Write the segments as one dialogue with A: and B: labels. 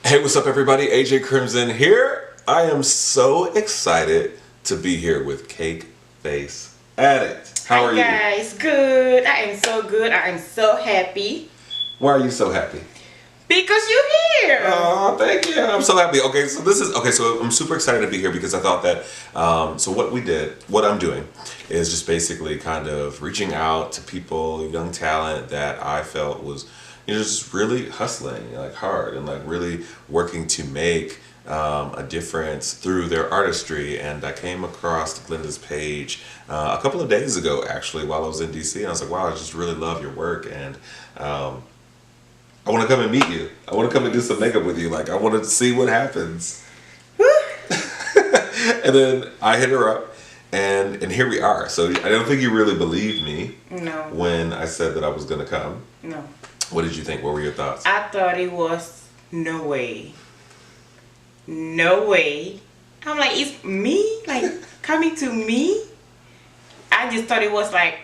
A: Hey, what's up everybody? AJ Crimson here. I am so excited to be here with Cake Face Addict. How are you?
B: Hi guys, good. I am so good. I am so happy.
A: Why are you so happy?
B: Because you're here.
A: Oh, thank you. I'm so happy. Okay, so I'm super excited to be here because I thought that, so what I'm doing is just basically kind of reaching out to people, young talent that I felt was, just really hustling like hard and like really working to make a difference through their artistry. And I came across Glenda's page a couple of days ago actually while I was in DC, and I was like, wow, I just really love your work, and I want to come and meet you. I want to come and do some makeup with you. Like, I want to see what happens. And then I hit her up, and here we are. So I don't think you really believed me.
B: No.
A: When I said that I was going to come.
B: No.
A: What did you think? What were your thoughts?
B: I thought it was no way. No way. I'm like, it's me? Like, coming to me? I just thought it was like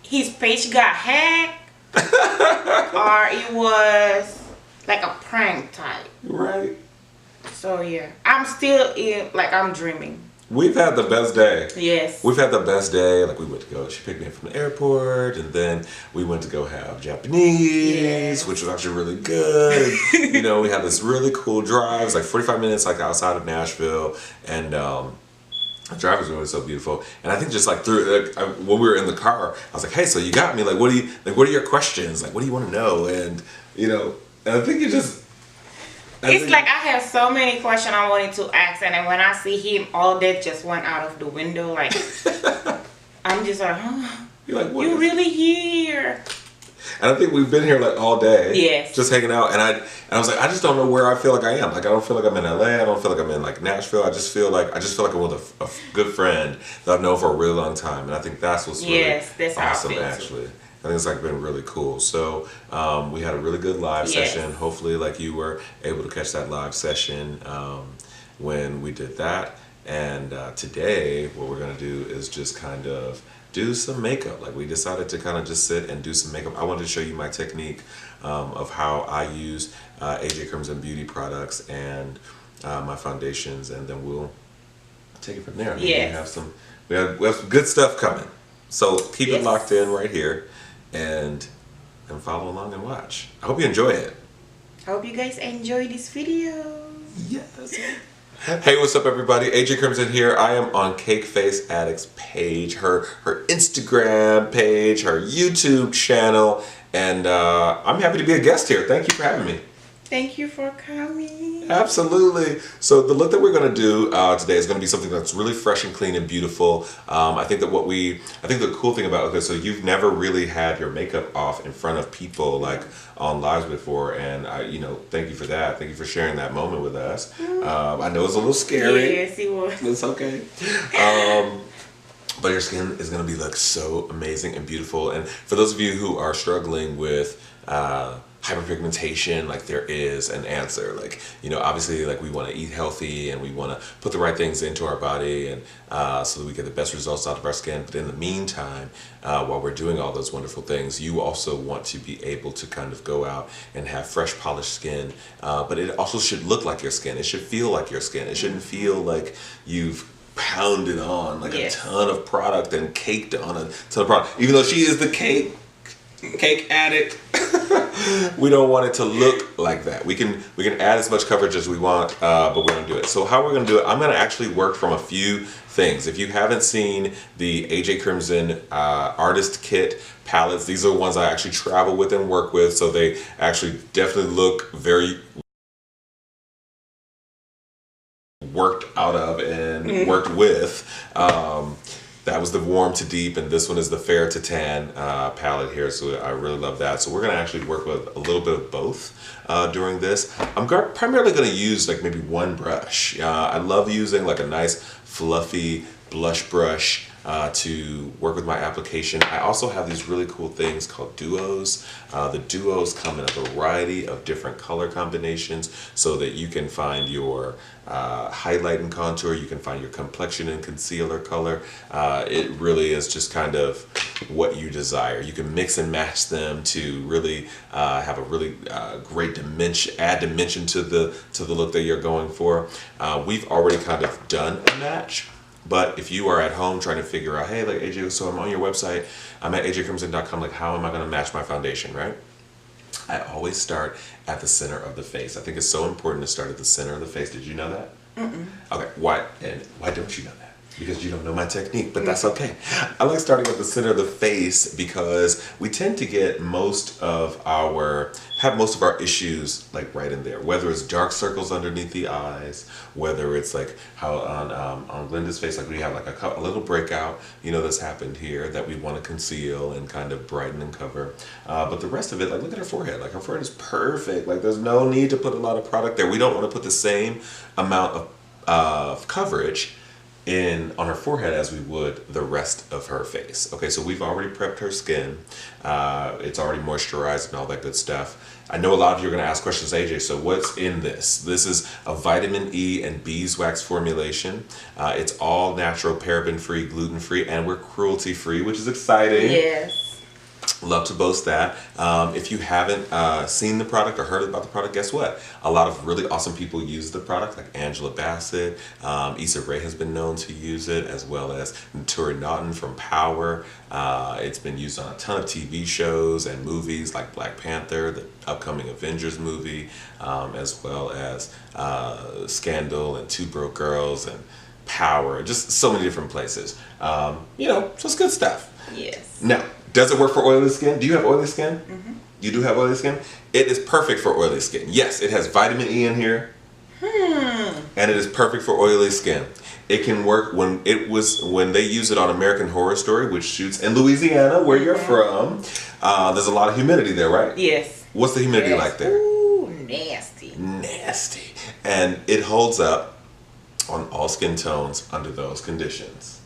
B: his page got hacked. Or it was like a prank type.
A: Right.
B: So yeah, I'm still I'm dreaming.
A: We've had the best day.
B: Yes.
A: We've had the best day. Like, we went to go, she picked me up from the airport, and then we went to go have Japanese,
B: yes,
A: which was actually really good. We had this really cool drive. It was like 45 minutes like outside of Nashville, and the drive was really so beautiful. And I think just like when we were in the car, I was like, hey, so you got me, like, what are your questions? Like, what do you want to know? And and I think it's
B: like I have so many questions I wanted to ask, and then when I see him, all that just went out of the window. Like, I'm just like, huh?
A: You're like, what?
B: You really here?
A: And I think we've been here like all day.
B: Yes. Just
A: hanging out, and I was like, I just don't know where I feel like I am. Like, I don't feel like I'm in LA. I don't feel like I'm in like Nashville. I just feel like I'm with a good friend that I've known for a really long time, and I think that's what's really
B: that's
A: awesome.
B: How I feel
A: Actually, I think it's like been really cool. So we had a really good live session. Hopefully, like, you were able to catch that live session when we did that. And today, what we're gonna do is just kind of do some makeup. Like, we decided to kind of just sit and do some makeup. I wanted to show you my technique of how I use AJ Crimson beauty products and my foundations, and then we'll take it from there. We have some good stuff coming. So keep it locked in right here, and follow along and watch. I hope you enjoy it.
B: I hope you guys enjoy this video.
A: Yes. Hey, what's up everybody? AJ Crimson here. I am on Cake Face Addict's page, her Instagram page, her YouTube channel, and I'm happy to be a guest here. Thank you for having me.
B: Thank you for coming.
A: Absolutely. So the look that we're going to do today is going to be something that's really fresh and clean and beautiful. I think the cool thing about so you've never really had your makeup off in front of people like on lives before, and thank you for that. Thank you for sharing that moment with us. I know it's a little scary.
B: Yes, it was.
A: It's okay. But your skin is going to be like so amazing and beautiful. And for those of you who are struggling with hyperpigmentation, like, there is an answer. Like, obviously, like, we want to eat healthy and we want to put the right things into our body, and so that we get the best results out of our skin. But in the meantime, while we're doing all those wonderful things, you also want to be able to kind of go out and have fresh, polished skin. But it also should look like your skin. It should feel like your skin. It shouldn't feel like you've pounded on like a ton of product and caked on a ton of product. Even though she is the cake addict, we don't want it to look like that. We can add as much coverage as we want, but we don't do it. So how we're going to do it, I'm going to actually work from a few things. If you haven't seen the AJ Crimson artist kit palettes, these are the ones I actually travel with and work with, so they actually definitely look very worked out of and worked with. That was the warm to deep, and this one is the fair to tan palette here, so I really love that. So we're going to actually work with a little bit of both during this. I'm primarily going to use like maybe one brush. I love using like a nice fluffy blush brush to work with my application. I also have these really cool things called duos. The duos come in a variety of different color combinations so that you can find your highlight and contour, you can find your complexion and concealer color. It really is just kind of what you desire. You can mix and match them to really have a really great dimension, add dimension to the look that you're going for. We've already kind of done a match. But if you are at home trying to figure out, hey, like AJ, so I'm on your website, I'm at AJCRIMSON.com, like how am I going to match my foundation, right? I always start at the center of the face. I think it's so important to start at the center of the face. Did you know that? Mm-mm. Okay, why don't you know that? Because you don't know my technique, but that's okay. I like starting at the center of the face because we tend to get most of our issues like right in there. Whether it's dark circles underneath the eyes, whether it's like how on Glenda's face, like we have like a little breakout, you know, that's happened here that we want to conceal and kind of brighten and cover. But the rest of it, like look at her forehead. Like her forehead is perfect. Like there's no need to put a lot of product there. We don't want to put the same amount of coverage on her forehead as we would the rest of her face. Okay, so we've already prepped her skin. It's already moisturized and all that good stuff. I know a lot of you are going to ask questions, AJ, so what's in this? This is a vitamin E and beeswax formulation. It's all natural, paraben-free, gluten-free, and we're cruelty-free, which is exciting.
B: Yes.
A: Love to boast that. If you haven't seen the product or heard about the product, guess what? A lot of really awesome people use the product, like Angela Bassett. Issa Rae has been known to use it, as well as Naturi Naughton from Power. It's been used on a ton of TV shows and movies like Black Panther, the upcoming Avengers movie, as well as Scandal and Two Broke Girls and Power, just so many different places. You know, so it's good stuff.
B: Yes.
A: Now, does it work for oily skin? Do you have oily skin? Mm-hmm. You do have oily skin? It is perfect for oily skin. Yes, it has vitamin E in here. And it is perfect for oily skin. It can work when they use it on American Horror Story, which shoots in Louisiana, where you're from. There's a lot of humidity there, right?
B: Yes.
A: What's the humidity like there?
B: Ooh, nasty.
A: Nasty. And it holds up on all skin tones under those conditions.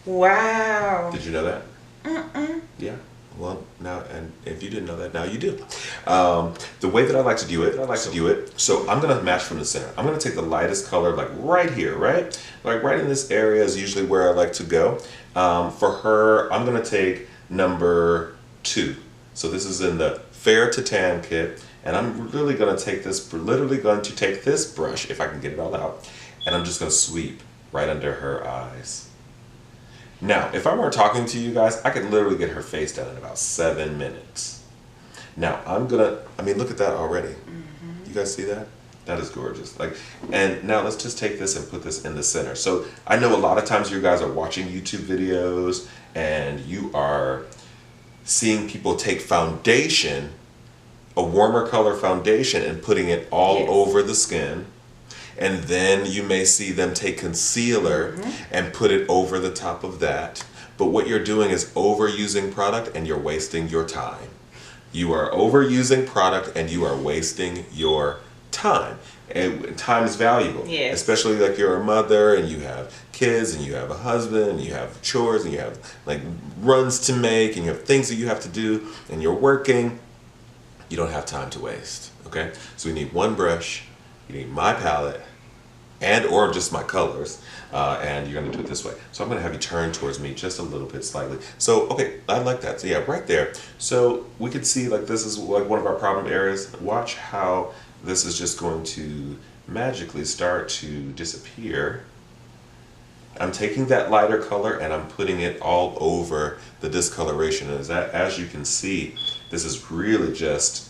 B: Wow.
A: Did you know that?
B: Mm-mm.
A: Yeah. Well, now, and if you didn't know that, now you do. The way that I like to do it, so I'm going to match from the center. I'm going to take the lightest color, like right here, right? Like right in this area is usually where I like to go. For her, I'm going to take number 2. So this is in the Fair to Tan kit. And I'm literally going to take this brush, if I can get it all out, and I'm just going to sweep right under her eyes. Now, if I weren't talking to you guys, I could literally get her face done in about 7 minutes. Now, look at that already. Mm-hmm. You guys see that? That is gorgeous. And now let's just take this and put this in the center. So I know a lot of times you guys are watching YouTube videos and you are seeing people take foundation, a warmer color foundation, and putting it all over the skin. And then you may see them take concealer and put it over the top of that. But what you're doing is overusing product and you're wasting your time. You are overusing product and you are wasting your time. And time is valuable. Yes. Especially like you're a mother and you have kids and you have a husband and you have chores and you have like runs to make and you have things that you have to do and you're working. You don't have time to waste. Okay? So we need one brush. You need my palette or just my colors, and you're going to do it this way. So I'm going to have you turn towards me just a little bit slightly. So, okay, I like that. So yeah, right there. So we could see like this is like one of our problem areas. Watch how this is just going to magically start to disappear. I'm taking that lighter color and I'm putting it all over the discoloration. As you can see, this is really just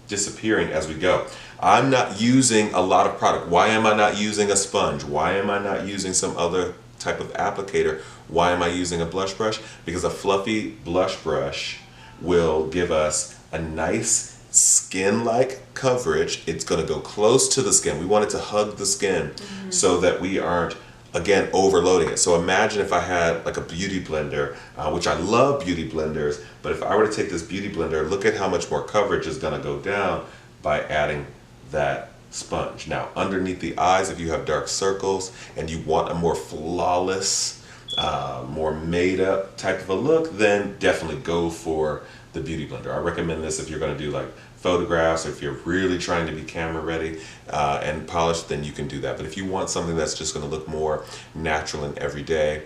A: disappearing as we go. I'm not using a lot of product. Why am I not using a sponge? Why am I not using some other type of applicator? Why am I using a blush brush? Because a fluffy blush brush will give us a nice skin-like coverage. It's going to go close to the skin. We want it to hug the skin so that we aren't, again, overloading it. So imagine if I had like a beauty blender, which I love beauty blenders, but if I were to take this beauty blender, look at how much more coverage is going to go down by adding that sponge. Now, underneath the eyes, if you have dark circles and you want a more flawless more made up type of a look, then definitely go for the Beauty Blender. I recommend this if you're going to do like photographs, or if you're really trying to be camera ready and polished, then you can do that. But if you want something that's just going to look more natural and everyday,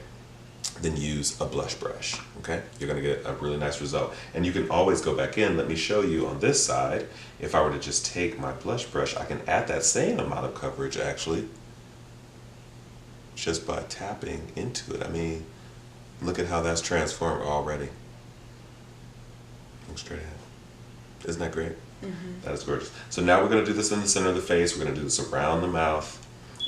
A: then use a blush brush. Okay, you're going to get a really nice result, and you can always go back in. Let me show you on this side. If I were to just take my blush brush, I can add that same amount of coverage actually just by tapping into it. I mean, look at how that's transformed already. Look straight ahead. Isn't that great? That is gorgeous. So now we're going to do this in the center of the face. We're going to do this around the mouth.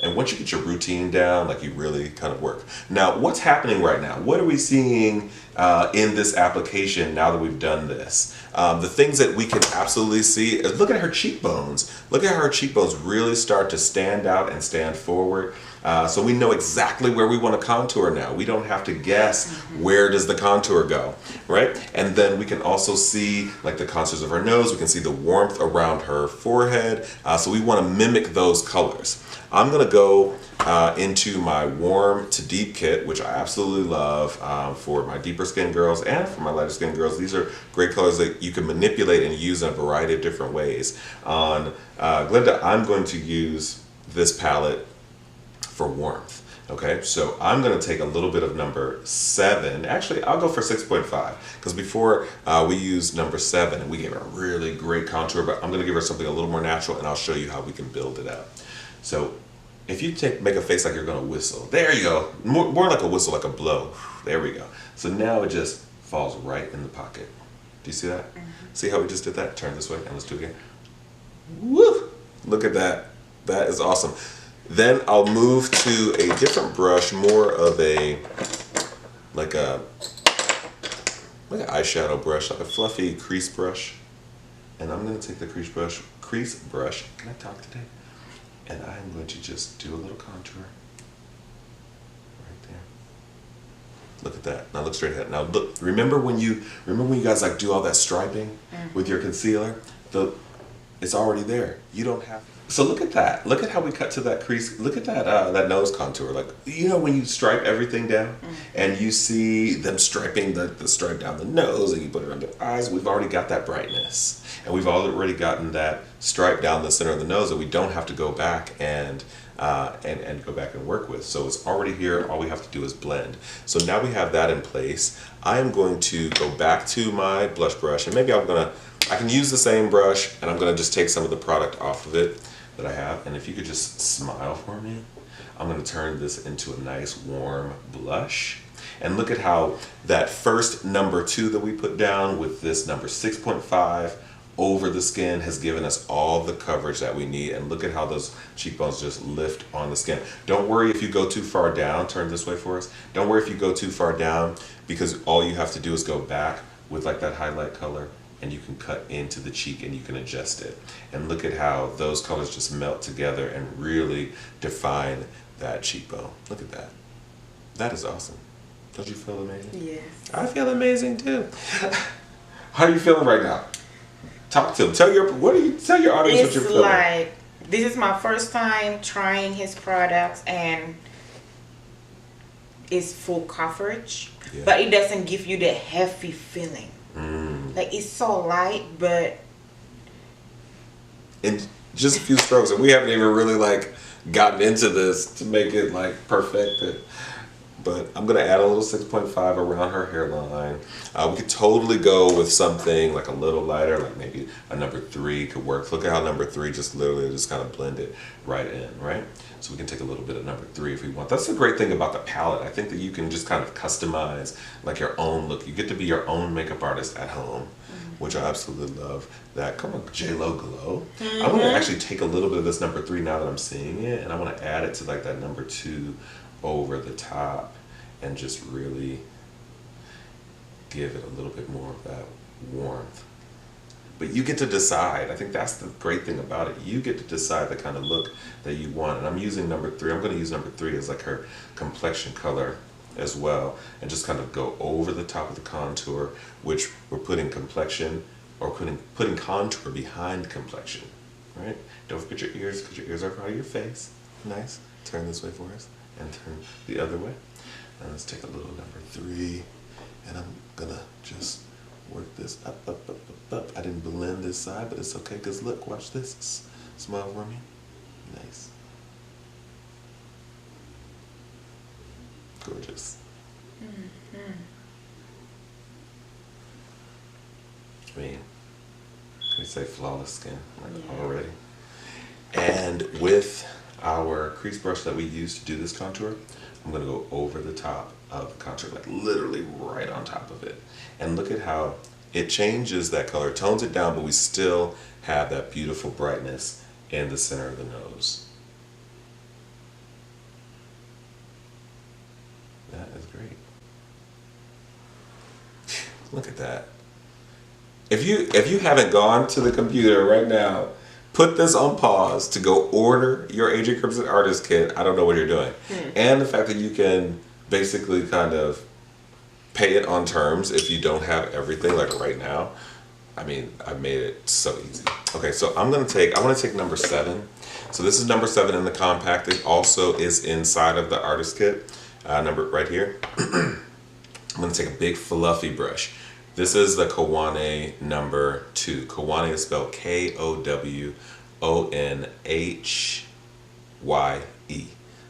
A: And once you get your routine down, like, you really kind of work. Now, what's happening right now? What are we seeing in this application now that we've done this? The things that we can absolutely see is, look at her cheekbones. Look at how her cheekbones really start to stand out and stand forward. So we know exactly where we want to contour now. We don't have to guess where does the contour go, right? And then we can also see like the contours of her nose. We can see the warmth around her forehead. So we want to mimic those colors. I'm going to go into my warm to deep kit, which I absolutely love for my deeper skin girls and for my lighter skin girls. These are great colors that you can manipulate and use in a variety of different ways. On Glinda, I'm going to use this palette for warmth. Okay, so I'm going to take a little bit of number 7. Actually, I'll go for 6.5, because before we used number 7 and we gave her a really great contour, but I'm going to give her something a little more natural, and I'll show you how we can build it out. So if you make a face like you're going to whistle, there you go, more like a whistle, like a blow. There we go. So now it just falls right in the pocket. Do you see that? See how we just did that? Turn this way and let's do it again. Woo! Look at that. That is awesome. Then I'll move to a different brush, more of a like an eyeshadow brush, like a fluffy crease brush. And I'm going to take the crease brush. Can I talk today? And I'm going to just do a little contour right there. Look at that. Now look straight ahead. Now look. Remember when you guys like do all that striping with your concealer? It's already there. You don't have. So look at that. Look at how we cut to that crease. Look at that that nose contour. Like, you know, when you stripe everything down and you see them striping the stripe down the nose, and you put it under the eyes, we've already got that brightness. And we've already gotten that stripe down the center of the nose that we don't have to go back and go back and work with. So it's already here. All we have to do is blend. So now we have that in place. I am going to go back to my blush brush, and maybe I can use the same brush, and I'm gonna just take some of the product off of it that I have. And if you could just smile for me, I'm gonna turn this into a nice warm blush. And look at how that first number 2 that we put down with this number 6.5 over the skin has given us all the coverage that we need. And look at how those cheekbones just lift on the skin. Don't worry if you go too far down. Turn this way for us. Don't worry if you go too far down, because all you have to do is go back with like that highlight color, and you can cut into the cheek and you can adjust it. And look at how those colors just melt together and really define that cheekbone. Look at that. That is awesome. Don't you feel amazing?
B: Yes.
A: I feel amazing too. How are you feeling right now? Talk to them. Tell your audience what you're feeling.
B: It's like, this is my first time trying his products, and it's full coverage, but it doesn't give you the heavy feeling. Like, it's so light, but
A: in just a few strokes, and we haven't even really like gotten into this to make it like perfect. But I'm gonna add a little 6.5 around her hairline. We could totally go with something like a little lighter, like maybe a number 3 could work. Look at how number 3 just literally just kind of blended right in, right? So we can take a little bit of number 3 if we want. That's the great thing about the palette. I think that you can just kind of customize like your own look. You get to be your own makeup artist at home, which I absolutely love. That, come on, J-Lo glow. I'm gonna actually take a little bit of this number 3 now that I'm seeing it, and I wanna add it to like that number 2 over the top, and just really give it a little bit more of that warmth. But you get to decide. I think that's the great thing about it. You get to decide the kind of look that you want. And I'm using number 3. I'm going to use number 3 as like her complexion color as well, and just kind of go over the top of the contour, which we're putting complexion, or putting contour behind complexion, right? Don't forget your ears, because your ears are part of your face. Nice. Turn this way for us, and turn the other way. And let's take a little number 3, and I'm gonna just work this up, up, up, up, up. I didn't blend this side, but it's okay, because look, watch this. Smile for me. Nice. Gorgeous.
B: Mm-hmm.
A: I mean, can we say flawless skin already? And with our crease brush that we use to do this contour, I'm gonna go over the top of the contour, like literally right on top of it. And look at how it changes that color, tones it down, but we still have that beautiful brightness in the center of the nose. That is great. Look at that. If you haven't gone to the computer right now, put this on pause to go order your AJ Crimson Artist Kit. I don't know what you're doing. And the fact that you can basically kind of pay it on terms if you don't have everything, like right now. I mean, I made it so easy. Okay, so I want to take number 7. So this is number 7 in the compact. It also is inside of the artist kit, number right here. I'm gonna take a big fluffy brush. This is the Kowane number 2. Kowane is spelled Kowonhye.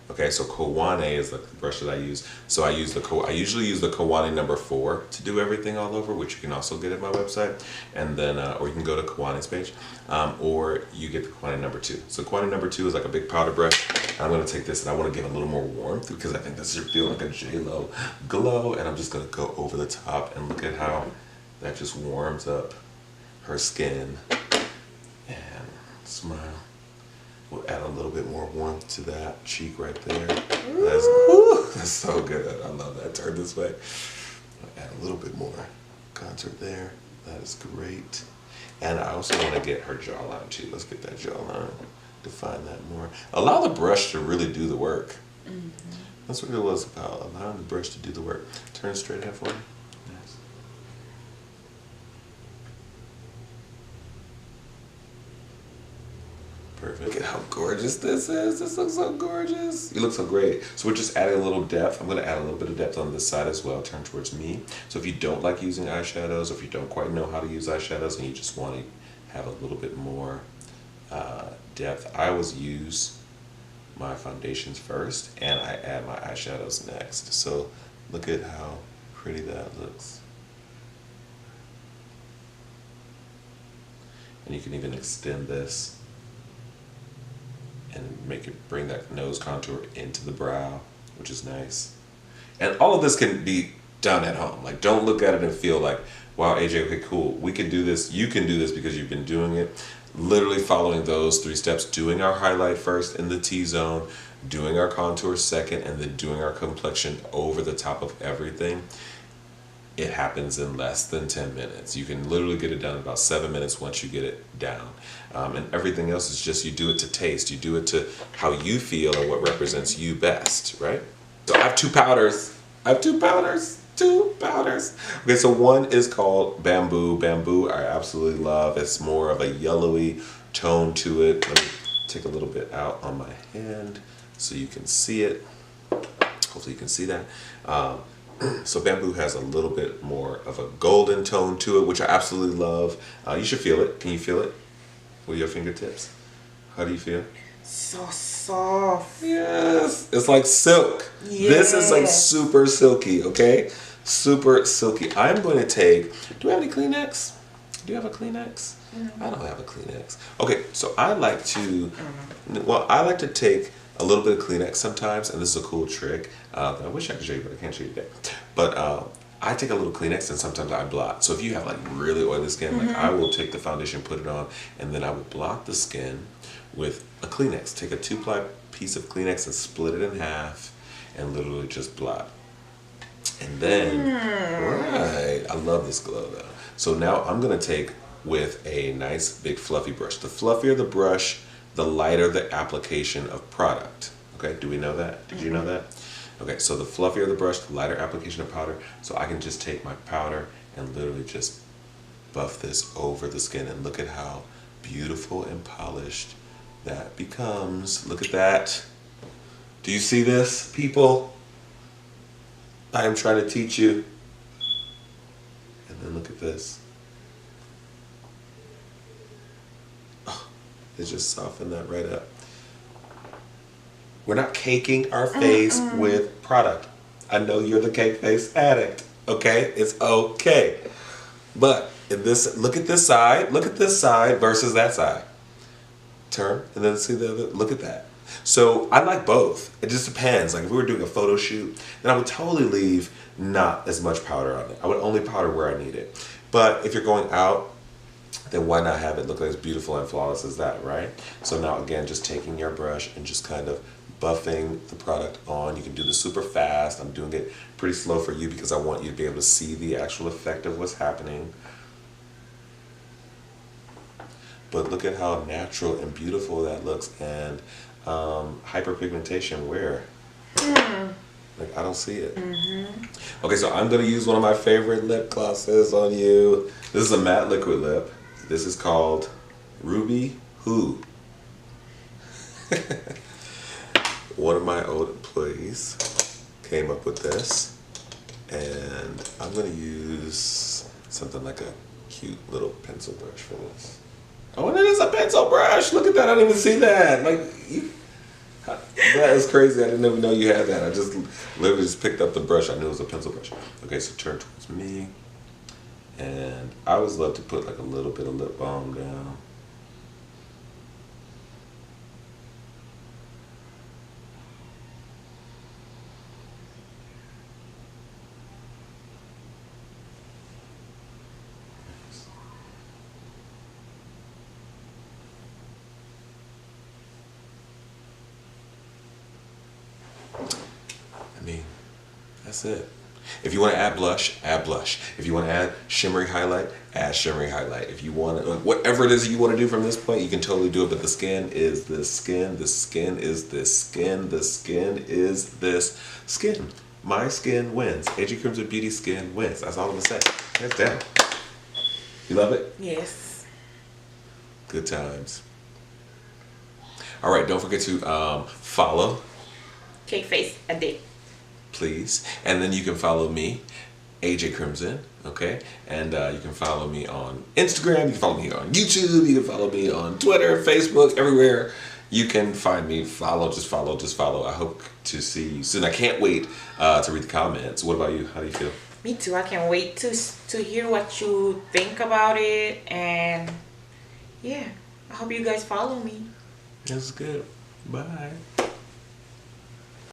A: Okay, so Kowane is the brush that I use. So I usually use the Kowane number 4 to do everything all over, which you can also get at my website. And then, or you can go to Kowane's page, or you get the Kowane number 2. So Kowane number 2 is like a big powder brush. And I'm gonna take this and I wanna give it a little more warmth because I think this should feel like a J-Lo glow. And I'm just gonna go over the top and look at how that just warms up her skin. And smile. We'll add a little bit more warmth to that cheek right there. That's so good. I love that. Turn this way. I'll add a little bit more contour there. That is great. And I also want to get her jawline too. Let's get that jawline. Define that more. Allow the brush to really do the work. That's what it was about. Allowing the brush to do the work. Turn straight ahead for me. Nice. Perfect. Look at how gorgeous this is. This looks so gorgeous. You look so great. So we're just adding a little depth. I'm going to add a little bit of depth on this side as well. Turn towards me. So if you don't like using eyeshadows, or if you don't quite know how to use eyeshadows and you just want to have a little bit more depth, I always use my foundations first and I add my eyeshadows next. So look at how pretty that looks. And you can even extend this and make it, bring that nose contour into the brow, which is nice. And all of this can be done at home. Like, don't look at it and feel like, wow, AJ, okay, cool, we can do this. You can do this because you've been doing it. Literally following those 3 steps, doing our highlight first in the T-zone, doing our contour second, and then doing our complexion over the top of everything. It happens in less than 10 minutes. You can literally get it done in about 7 minutes once you get it down. And everything else is just, you do it to taste. You do it to how you feel and what represents you best, right? So I have 2 powders. Two powders. Okay, so one is called Bamboo. Bamboo I absolutely love. It's more of a yellowy tone to it. Let me take a little bit out on my hand so you can see it. Hopefully you can see that. So Bamboo has a little bit more of a golden tone to it, which I absolutely love. You should feel it. Can you feel it with your fingertips? How do you feel?
B: So soft.
A: Yes, it's like silk.
B: Yeah.
A: This is like super silky, okay? Super silky. I'm going to take, do we have any Kleenex? Do you have a Kleenex? I don't have a Kleenex. Okay, so I like to, I like to take a little bit of Kleenex sometimes, and this is a cool trick. I wish I could show you, but I can't show you today. But I take a little Kleenex and sometimes I blot. So if you have like really oily skin, like I will take the foundation, put it on, and then I will blot the skin with a Kleenex. Take a 2-ply piece of Kleenex and split it in half and literally just blot. And then, right, I love this glow though. So now I'm gonna take with a nice big fluffy brush. The fluffier the brush, the lighter the application of product. Okay, do we know that? Did you know that? Okay, so the fluffier the brush, the lighter application of powder. So I can just take my powder and literally just buff this over the skin, and look at how beautiful and polished that becomes. Look at that. Do you see this, people? I am trying to teach you. And then look at this. Oh, it just softened that right up. We're not caking our face with product. I know you're the cake face addict. Okay? It's okay. But in this, look at this side versus that side. Turn and then see the other. Look at that. So I like both. It just depends. Like if we were doing a photo shoot, then I would totally leave not as much powder on it. I would only powder where I need it. But if you're going out, then why not have it look as beautiful and flawless as that, right? So now again, just taking your brush and just kind of buffing the product on. You can do this super fast. I'm doing it pretty slow for you because I want you to be able to see the actual effect of what's happening. But look at how natural and beautiful that looks. And hyperpigmentation where? Like I don't see it. Okay, so I'm gonna use one of my favorite lip glosses on you. This is a matte liquid lip. This is called Ruby Who. One of my old employees came up with this, and I'm gonna use something like a cute little pencil brush for this. Oh, and it is a pencil brush. Look at that. I didn't even see that. Like, that is crazy. I didn't even know you had that. I just literally just picked up the brush. I knew it was a pencil brush. Okay, so turn towards me. And I always love to put like a little bit of lip balm down. I mean, that's it. If you want to add blush, add blush. If you want to add shimmery highlight, add shimmery highlight. If you want to, whatever it is you want to do from this point, you can totally do it. But the skin is this skin. The skin is this skin. The skin is this skin. My skin wins. AJ Crimson Beauty skin wins. That's all I'm going to say. Hands down. You love it?
B: Yes.
A: Good times. All right, don't forget to follow
B: Cakefaceaddict.
A: Please. And then you can follow me, AJ Crimson, okay? And you can follow me on Instagram, you can follow me on YouTube, you can follow me on Twitter, Facebook, everywhere you can find me. Just follow. I hope to see you soon. I can't wait to read the comments. What about you? How do you feel?
B: Me too. I can't wait to hear what you think about it. And yeah, I hope you guys follow me.
A: That's good. Bye.